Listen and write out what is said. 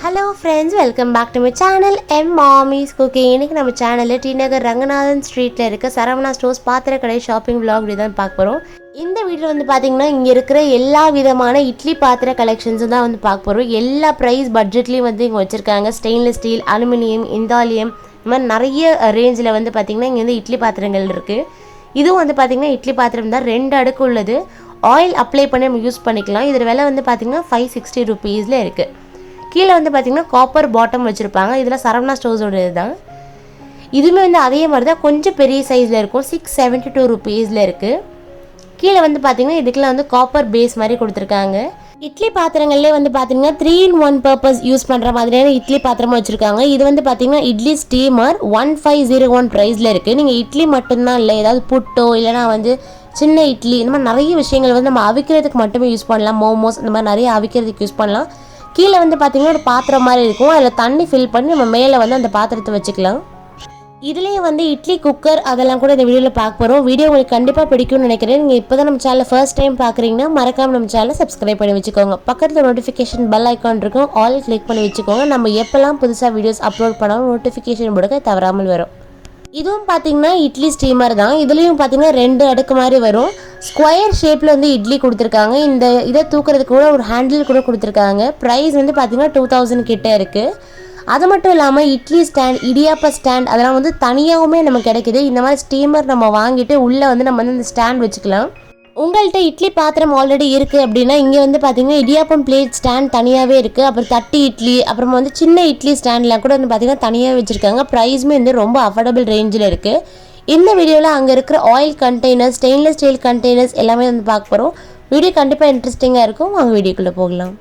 Hello friends, welcome back to my channel M Mommy's Cooking. இன்னைக்கு நம்ம சேனல்ல Tnagar Ranganathan ஸ்ட்ரீட்ல இருக்க சரவணா ஸ்டோர்ஸ் பாத்திர கடை ஷாப்பிங் vlog தான் பார்க்க போறோம். இந்த வீடியோல வந்து பாத்தீங்கன்னா இங்க இருக்கிற எல்லா விதமான இட்லி பாத்திர கலெக்ஷன்ஸ் தான் வந்து பார்க்க போறோம். எல்லா பிரைஸ் பட்ஜெட்லயும் வந்து இங்க வச்சிருக்காங்க. ஸ்டெயின்லெஸ் ஸ்டீல், அலுமினியம், இந்தாலியம் இந்த மாதிரி நிறைய ரேஞ்சில் வந்து பாத்தீங்கன்னா இங்க வந்து இட்லி பாத்திரங்கள் இருக்கு. இதுவும் வந்து பாத்தீங்கன்னா இட்லி பாத்திரம் தான், 2 அடுக்கு உள்ளது. ஆயில் அப்ளை பண்ணி நம்ம யூஸ் பண்ணிக்கலாம். இதோட விலை வந்து பாத்தீங்கன்னா 560 rupeesல இருக்கு. கீழே வந்து பார்த்தீங்கன்னா காப்பர் பாட்டம் வச்சுருப்பாங்க. இதில் சரவணா ஸ்டோர்ஸோட இதுதான். இதுவுமே வந்து அதே மாதிரி தான், கொஞ்சம் பெரிய சைஸில் இருக்கும். 672 rupeesல இருக்குது. கீழே வந்து பார்த்தீங்கன்னா இதுக்கெல்லாம் வந்து காப்பர் பேஸ் மாதிரி கொடுத்துருக்காங்க. இட்லி பாத்திரங்கள்லேயே வந்து பார்த்தீங்கன்னா 3-in-1 பர்பஸ் யூஸ் பண்ணுற மாதிரியான இட்லி பாத்திரமாக வச்சுருக்காங்க. இது வந்து பார்த்தீங்கன்னா இட்லி ஸ்டீமர் 1501 ப்ரைஸில் இருக்குது. நீங்கள் இட்லி மட்டும்தான் இல்லை, ஏதாவது புட்டோ இல்லைனா வந்து சின்ன இட்லி இந்த மாதிரி நிறைய விஷயங்கள் வந்து நம்ம அவிக்கிறதுக்கு மட்டுமே யூஸ் பண்ணலாம். மோமோஸ் இந்த மாதிரி நிறைய அவிக்கிறதுக்கு யூஸ் பண்ணலாம். கீழே வந்து பார்த்தீங்கன்னா ஒரு பாத்திரம் மாதிரி இருக்கும். அதில் தண்ணி ஃபில் பண்ணி நம்ம மேலே வந்து அந்த பாத்திரத்தை வச்சுக்கலாம். இதுலேயே வந்து இட்லி குக்கர் அதெல்லாம் கூட இந்த வீடியோவில் பார்க்க போகிறோம். வீடியோ உங்களுக்கு கண்டிப்பாக பிடிக்கும்னு நினைக்கிறேன். நீங்கள் இப்போ தான் நம்ம சேனலை ஃபர்ஸ்ட் டைம் பார்க்குறீங்கன்னா மறக்காமல் நம்ம சேனலை சப்ஸ்கிரைப் பண்ணி வச்சுக்கோங்க. பக்கத்தில் நோட்டிஃபிகேஷன் பெல் ஐக்கான் இருக்கும், ஆல் கிளிக் பண்ணி வச்சுக்கோங்க. நம்ம எப்போல்லாம் புதுசாக வீடியோஸ் அப்லோட் பண்ணாலும் நோட்டிஃபிகேஷன் போடுங்க, தவறாமல் வரும். இதுவும் பார்த்தீங்கன்னா இட்லி ஸ்டீமர் தான். இதுலேயும் பார்த்தீங்கன்னா 2 அடுக்கு மாதிரி வரும். ஸ்கொயர் ஷேப்பில் வந்து இட்லி கொடுத்துருக்காங்க. இந்த இதை தூக்குறதுக்கு கூட ஒரு ஹேண்டில் கூட கொடுத்துருக்காங்க. ப்ரைஸ் வந்து பார்த்தீங்கன்னா 2000 கிட்ட இருக்குது. அது மட்டும் இல்லாமல் இட்லி ஸ்டாண்ட், இடியாப்ப ஸ்டாண்ட் அதெல்லாம் வந்து தனியாகவுமே நமக்கு கிடைக்குது. இந்த மாதிரி ஸ்டீமர் நம்ம வாங்கிட்டு உள்ளே வந்து நம்ம வந்து இந்த ஸ்டாண்ட் வச்சுக்கலாம். உங்கள்கிட்ட இட்லி பாத்திரம் ஆல்ரெடி இருக்குது அப்படின்னா இங்கே வந்து பார்த்தீங்கன்னா இடியாப்பம் பிளேட் ஸ்டாண்ட் தனியாகவே இருக்குது. அப்புறம் தட்டி இட்லி, அப்புறமா வந்து சின்ன இட்லி ஸ்டாண்ட்லாம் கூட வந்து பார்த்தீங்கன்னா தனியாக வச்சுருக்காங்க. ப்ரைஸுமே வந்து ரொம்ப அஃபோர்டபுள் ரேஞ்சில் இருக்குது. இந்த வீடியோவில் அங்கே இருக்கிற oil containers, stainless steel containers எல்லாமே வந்து பார்க்க போகிறோம். வீடியோ கண்டிப்பாக இன்ட்ரெஸ்டிங்காக இருக்கும். வாங்க வீடியோக்குள்ளே போகலாம்.